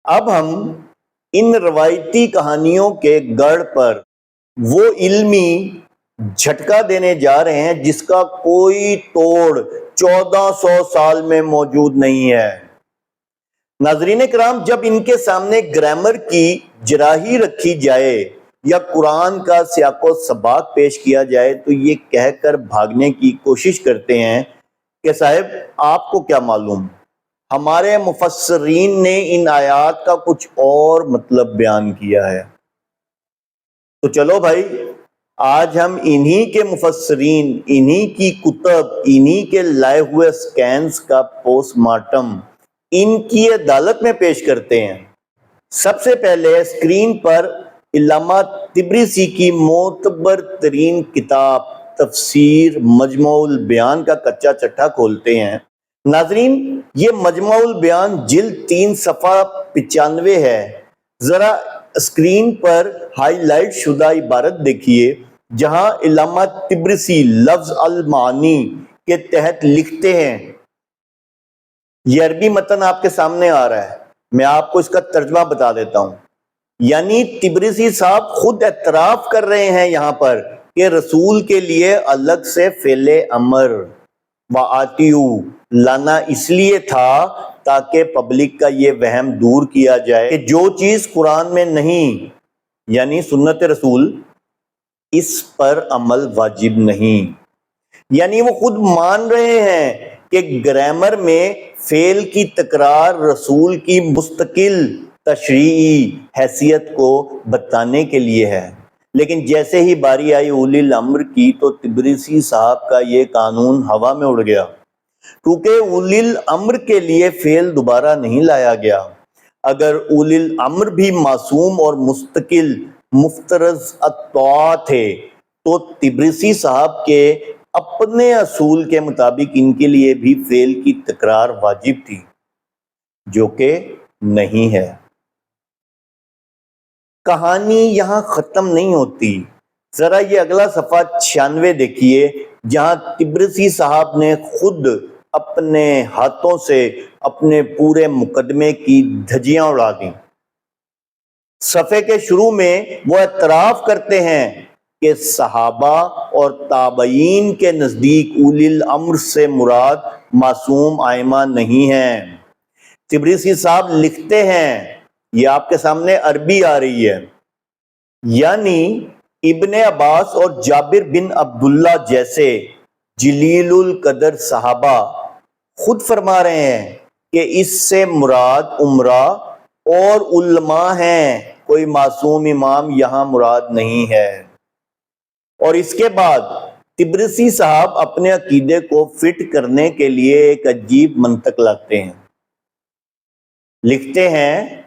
اب ہم ان روایتی کہانیوں کے گڑھ پر وہ علمی جھٹکا دینے جا رہے ہیں جس کا کوئی توڑ 1400 سال میں موجود نہیں ہے۔ ناظرین کرام، جب ان کے سامنے گرامر کی جراحی رکھی جائے یا قرآن کا سیاق و سباق پیش کیا جائے تو یہ کہہ کر بھاگنے کی کوشش کرتے ہیں کہ صاحب آپ کو کیا معلوم، ہمارے مفسرین نے ان آیات کا کچھ اور مطلب بیان کیا ہے۔ تو چلو بھائی، آج ہم انہی کے مفسرین، انہی کی کتب، انہی کے لائے ہوئے سکینز کا پوسٹ مارٹم ان کی عدالت میں پیش کرتے ہیں۔ سب سے پہلے اسکرین پر علامہ طبرسی کی معتبر ترین کتاب تفسیر مجمع البیان کا کچا چٹھا کھولتے ہیں۔ ناظرین، یہ مجمع البیان جلد 3 صفحہ 95 ہے۔ ذرا اسکرین پر ہائی لائٹ شدہ عبارت دیکھیے جہاں علامہ طبرسی لفظ المعانی کے تحت لکھتے ہیں۔ یہ عربی متن آپ کے سامنے آ رہا ہے، میں آپ کو اس کا ترجمہ بتا دیتا ہوں۔ یعنی طبرسی صاحب خود اعتراف کر رہے ہیں یہاں پر کہ رسول کے لیے الگ سے فعل امر وَآتِیُوا لانا اس لیے تھا تاکہ پبلک کا یہ وہم دور کیا جائے کہ جو چیز قرآن میں نہیں، یعنی سنت رسول، اس پر عمل واجب نہیں۔ یعنی وہ خود مان رہے ہیں کہ گرامر میں فعل کی تکرار رسول کی مستقل تشریعی حیثیت کو بتانے کے لیے ہے، لیکن جیسے ہی باری آئی اولی الامر کی تو طبرسی صاحب کا یہ قانون ہوا میں اڑ گیا، کیونکہ اولی الامر کے لیے فعل دوبارہ نہیں لایا گیا۔ اگر اولی الامر بھی معصوم اور مستقل مفترض الطاعہ تھے تو طبرسی صاحب کے اپنے اصول کے مطابق ان کے لیے بھی فعل کی تکرار واجب تھی، جو کہ نہیں ہے۔ کہانی یہاں ختم نہیں ہوتی، ذرا یہ اگلا صفحہ 96 دیکھیے جہاں طبرسی صاحب نے خود اپنے ہاتھوں سے اپنے پورے مقدمے کی دھجیاں اڑا دیں۔ صفحے کے شروع میں وہ اعتراف کرتے ہیں کہ صحابہ اور تابعین کے نزدیک اولی الامر سے مراد معصوم ائمہ نہیں ہیں۔ طبرسی صاحب لکھتے ہیں، یہ آپ کے سامنے عربی آ رہی ہے، یعنی ابن عباس اور جابر بن عبداللہ جیسے جلیل القدر صحابہ خود فرما رہے ہیں کہ اس سے مراد عمرہ اور علماء ہیں، کوئی معصوم امام یہاں مراد نہیں ہے۔ اور اس کے بعد طبرسی صاحب اپنے عقیدے کو فٹ کرنے کے لیے ایک عجیب منطق لاتے ہیں۔ لکھتے ہیں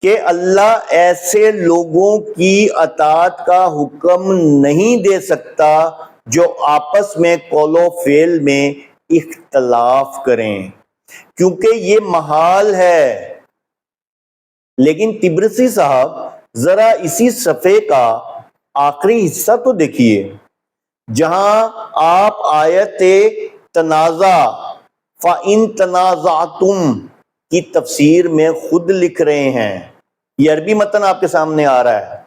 کہ اللہ ایسے لوگوں کی اطاعت کا حکم نہیں دے سکتا جو آپس میں قول و فعل میں اختلاف کریں، کیونکہ یہ محال ہے۔ لیکن طبرسی صاحب ذرا اسی صفحے کا آخری حصہ تو دیکھیے جہاں آپ آیت تنازع فَإِن تَنَازَعْتُمْ کی تفسیر میں خود لکھ رہے ہیں۔ یہ عربی متن آپ کے سامنے آ رہا ہے۔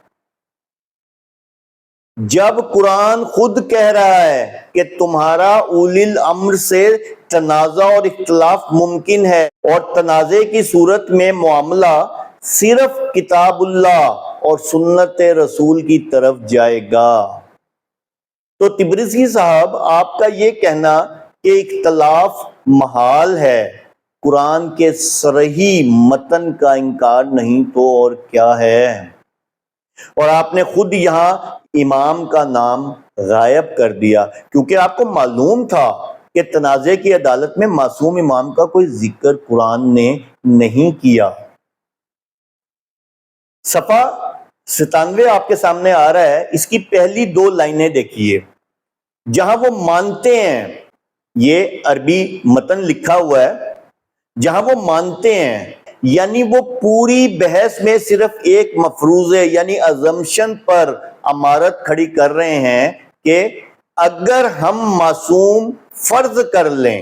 جب قرآن خود کہہ رہا ہے کہ تمہارا اولی الامر سے تنازع اور اختلاف ممکن ہے اور تنازع کی صورت میں معاملہ صرف کتاب اللہ اور سنت رسول کی طرف جائے گا، تو طبرسی صاحب آپ کا یہ کہنا کہ اختلاف محال ہے قرآن کے صریح متن کا انکار نہیں تو اور کیا ہے؟ اور آپ نے خود یہاں امام کا نام غائب کر دیا، کیونکہ آپ کو معلوم تھا کہ تنازع کی عدالت میں معصوم امام کا کوئی ذکر قرآن نے نہیں کیا۔ صفحہ 97 آپ کے سامنے آ رہا ہے، اس کی پہلی 2 لائنیں دیکھیے جہاں وہ مانتے ہیں، یہ عربی متن لکھا ہوا ہے، جہاں وہ مانتے ہیں، یعنی وہ پوری بحث میں صرف ایک مفروضے یعنی assumption پر عمارت کھڑی کر رہے ہیں کہ اگر ہم معصوم فرض کر لیں،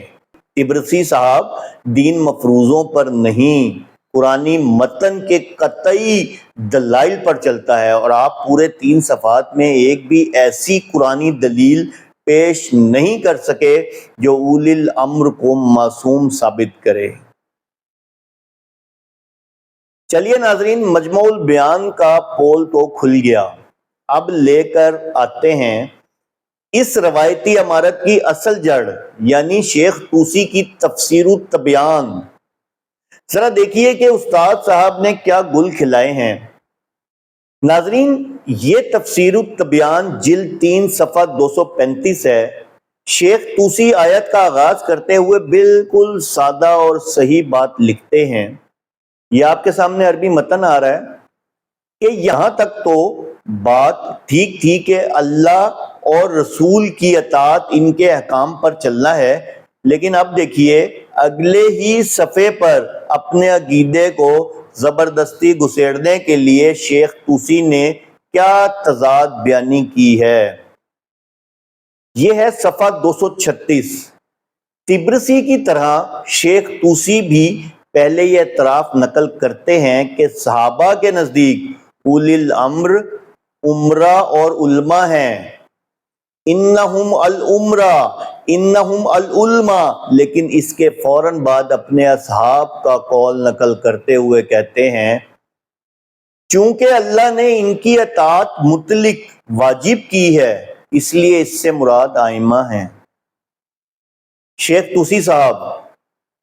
طبرسی صاحب دین مفروضوں پر نہیں قرآنی متن کے قطعی دلائل پر چلتا ہے، اور آپ پورے 3 صفحات میں ایک بھی ایسی قرآنی دلیل پیش نہیں کر سکے جو اولی الامر کو معصوم ثابت کرے۔ چلیے ناظرین، مجموع البیان کا پول تو کھل گیا، اب لے کر آتے ہیں اس روایتی عمارت کی اصل جڑ، یعنی شیخ طوسی کی تفسیر التبیان۔ ذرا دیکھیے کہ استاد صاحب نے کیا گل کھلائے ہیں۔ ناظرین، یہ تفسیر التبیان جلد 3 صفحہ 235 ہے۔ شیخ طوسی آیت کا آغاز کرتے ہوئے بالکل سادہ اور صحیح بات لکھتے ہیں۔ یہ آپ کے سامنے عربی متن آ رہا ہے کہ یہاں تک تو بات ٹھیک تھی کہ اللہ اور رسول کی اطاعت ان کے احکام پر چلنا ہے، لیکن اب دیکھیے اگلے ہی صفحے پر اپنے عقیدے کو زبردستی گھسیڑنے کے لیے شیخ طوسی نے کیا تضاد بیانی کی ہے۔ یہ ہے صفحہ 236۔ طبرسی کی طرح شیخ طوسی بھی پہلے یہ اعتراف نقل کرتے ہیں کہ صحابہ کے نزدیک اولی الامر امرا اور علماء ہیں، انہم الامرا انہم العلماء، لیکن اس کے فوراً بعد اپنے اصحاب کا قول نقل کرتے ہوئے کہتے ہیں چونکہ اللہ نے ان کی اطاعت مطلق واجب کی ہے، اس لیے اس سے مراد ائمہ ہیں۔ شیخ طوسی صاحب،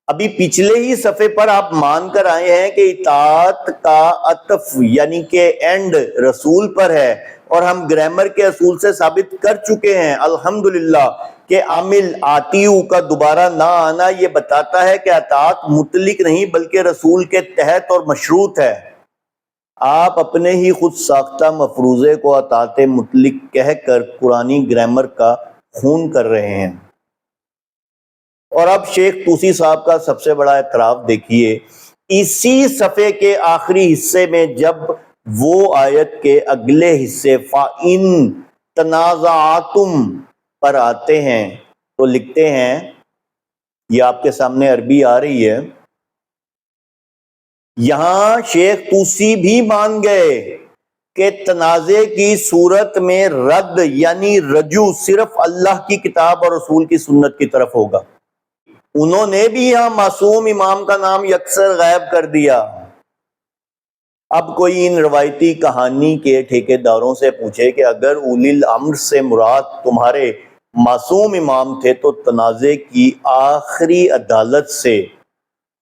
ابھی پچھلے ہی صفحے پر آپ مان کر آئے ہیں کہ اطاعت کا عطف یعنی کہ اینڈ رسول پر ہے، اور ہم گرامر کے اصول سے ثابت کر چکے ہیں الحمدللہ کہ عامل آتیو کا دوبارہ نہ آنا یہ بتاتا ہے کہ اطاعت مطلق نہیں بلکہ رسول کے تحت اور مشروط ہے۔ آپ اپنے ہی خود ساختہ مفروضے کو اطاعت مطلق کہہ کر قرآنی گرامر کا خون کر رہے ہیں۔ اور اب شیخ طوسی صاحب کا سب سے بڑا اعتراف دیکھیے، اسی صفحے کے آخری حصے میں جب وہ آیت کے اگلے حصے فَإِن تَنَازَعْتُمْ پر آتے ہیں تو لکھتے ہیں، یہ آپ کے سامنے عربی آ رہی ہے، یہاں شیخ طوسی بھی مان گئے کہ تنازع کی صورت میں رد یعنی رجوع صرف اللہ کی کتاب اور رسول کی سنت کی طرف ہوگا۔ انہوں نے بھی یہاں معصوم امام کا نام یکسر غائب کر دیا۔ اب کوئی ان روایتی کہانی کے ٹھیکیداروں سے پوچھے کہ اگر اولی الامر سے مراد تمہارے معصوم امام تھے تو تنازع کی آخری عدالت سے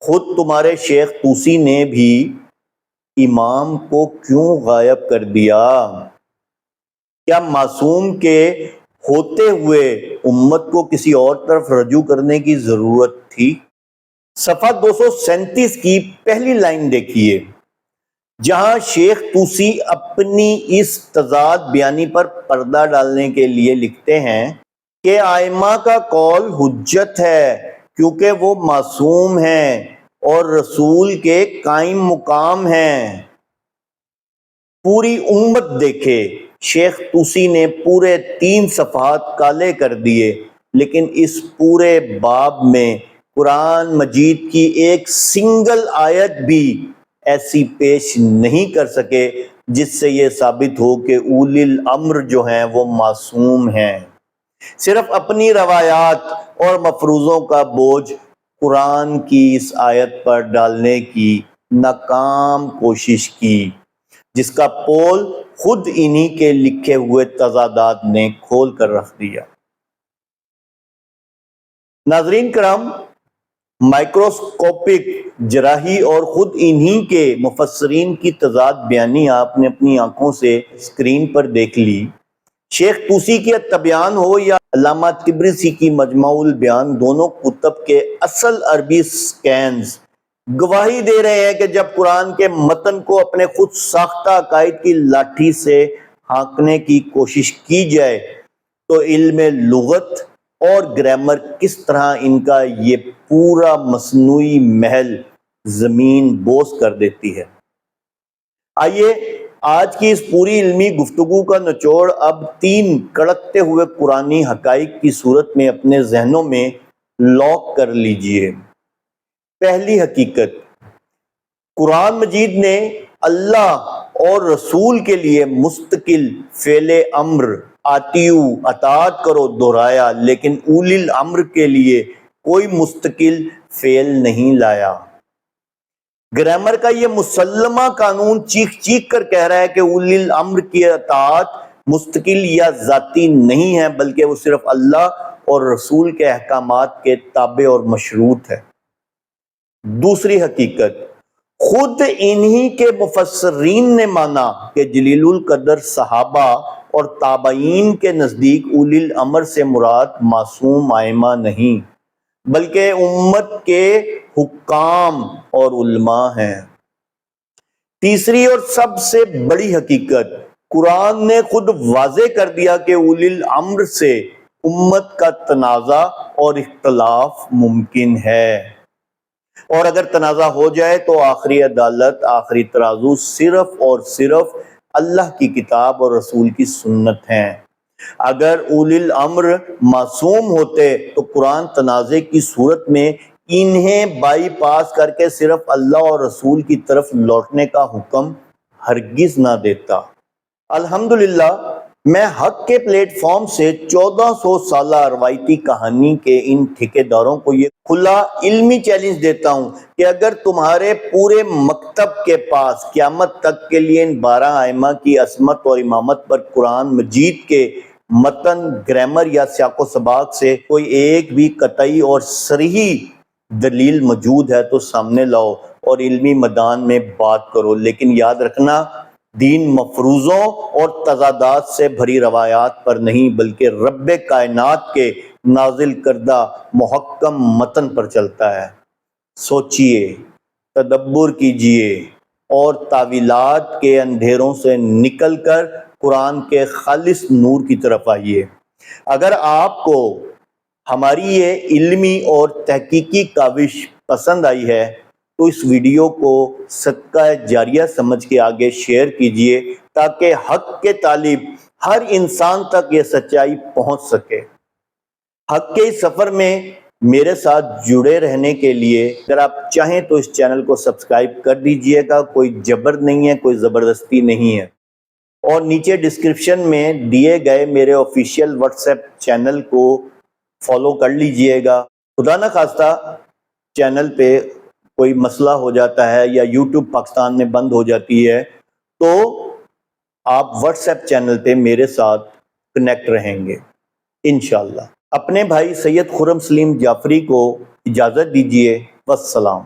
خود تمہارے شیخ طوسی نے بھی امام کو کیوں غائب کر دیا؟ کیا معصوم کے ہوتے ہوئے امت کو کسی اور طرف رجوع کرنے کی ضرورت تھی؟ صفحہ 237 کی پہلی لائن دیکھیے، جہاں شیخ طوسی اپنی اس تضاد بیانی پر پردہ ڈالنے کے لیے لکھتے ہیں کہ ائمہ کا قول حجت ہے کیونکہ وہ معصوم ہیں اور رسول کے قائم مقام ہیں۔ پوری امت دیکھے، شیخ طوسی نے پورے 3 صفحات کالے کر دیے، لیکن اس پورے باب میں قرآن مجید کی ایک سنگل آیت بھی ایسی پیش نہیں کر سکے جس سے یہ ثابت ہو کہ اولی الامر جو ہیں وہ معصوم ہیں۔ صرف اپنی روایات اور مفروضوں کا بوجھ قرآن کی اس آیت پر ڈالنے کی ناکام کوشش کی، جس کا پول خود انہی کے لکھے ہوئے تضادات نے کھول کر رکھ دیا۔ ناظرین کرام، مائکروسکوپک جراحی اور خود انہی کے مفسرین کی تضاد بیانی آپ نے اپنی آنکھوں سے اسکرین پر دیکھ لی۔ شیخ طوسی کی التبیان ہو یا علامہ طبرسی کی مجموع البیان، دونوں کتب کے اصل عربی سکینز گواہی دے رہے ہیں کہ جب قرآن کے متن کو اپنے خود ساختہ عقائد کی لاٹھی سے ہانکنے کی کوشش کی جائے تو علم لغت اور گرامر کس طرح ان کا یہ پورا مصنوعی محل زمین بوس کر دیتی ہے۔ آئیے آج کی اس پوری علمی گفتگو کا نچوڑ اب 3 کڑکتے ہوئے قرآنی حقائق کی صورت میں اپنے ذہنوں میں لاک کر لیجئے۔ پہلی حقیقت، قرآن مجید نے اللہ اور رسول کے لیے مستقل فعل امر آتیو اطاعت کرو دہرایا، لیکن اولی الامر کے لیے کوئی مستقل فعل نہیں لایا۔ گرامر کا یہ مسلمہ قانون چیخ چیخ کر کہہ رہا ہے کہ اولی الامر کی اطاعت مستقل یا ذاتی نہیں ہے، بلکہ وہ صرف اللہ اور رسول کے احکامات کے تابع اور مشروط ہے۔ دوسری حقیقت، خود انہی کے مفسرین نے مانا کہ جلیل القدر صحابہ اور تابعین کے نزدیک اولی الامر سے مراد معصوم ائمہ نہیں، بلکہ امت کے حکام اور علماء ہیں۔ تیسری اور سب سے بڑی حقیقت، قرآن نے خود واضح کر دیا کہ اولی الامر سے امت کا تنازع اور اختلاف ممکن ہے، اور اگر تنازع ہو جائے تو آخری عدالت، آخری ترازو صرف اور صرف اللہ کی کتاب اور رسول کی سنت ہیں۔ اگر اولی الامر معصوم ہوتے تو قرآن تنازع کی صورت میں انہیں بائی پاس کر کے صرف اللہ اور رسول کی طرف لوٹنے کا حکم ہرگز نہ دیتا۔ الحمدللہ میں حق کے پلیٹ فارم سے 1400 سالہ روایتی کہانی کے ان ٹھیکیداروں کو یہ کھلا علمی چیلنج دیتا ہوں کہ اگر تمہارے پورے مکتب کے پاس قیامت تک کے لیے ان 12 ائمہ کی عصمت اور امامت پر قرآن مجید کے متن، گرامر یا سیاق و سباق سے کوئی ایک بھی قطعی اور صریح دلیل موجود ہے تو سامنے لاؤ اور علمی میدان میں بات کرو، لیکن یاد رکھنا دین مفروضوں اور تضادات سے بھری روایات پر نہیں، بلکہ رب کائنات کے نازل کردہ محکم متن پر چلتا ہے۔ سوچئے، تدبر کیجئے اور تعویلات کے اندھیروں سے نکل کر قرآن کے خالص نور کی طرف آئیے۔ اگر آپ کو ہماری یہ علمی اور تحقیقی کاوش پسند آئی ہے تو اس ویڈیو کو صدقہ جاریہ سمجھ کے آگے شیئر کیجئے تاکہ حق کے طالب ہر انسان تک یہ سچائی پہنچ سکے۔ حق کے اس سفر میں میرے ساتھ جڑے رہنے کے لیے اگر آپ چاہیں تو اس چینل کو سبسکرائب کر دیجئے گا، کوئی جبر نہیں ہے، کوئی زبردستی نہیں ہے، اور نیچے ڈسکرپشن میں دیے گئے میرے آفیشیل واٹس ایپ چینل کو فالو کر لیجئے گا۔ خدا نہ خواستہ چینل پہ کوئی مسئلہ ہو جاتا ہے یا یوٹیوب پاکستان میں بند ہو جاتی ہے تو آپ واٹس ایپ چینل پہ میرے ساتھ کنیکٹ رہیں گے انشاءاللہ۔ اپنے بھائی سید خرم سلیم جعفری کو اجازت دیجیے، والسلام۔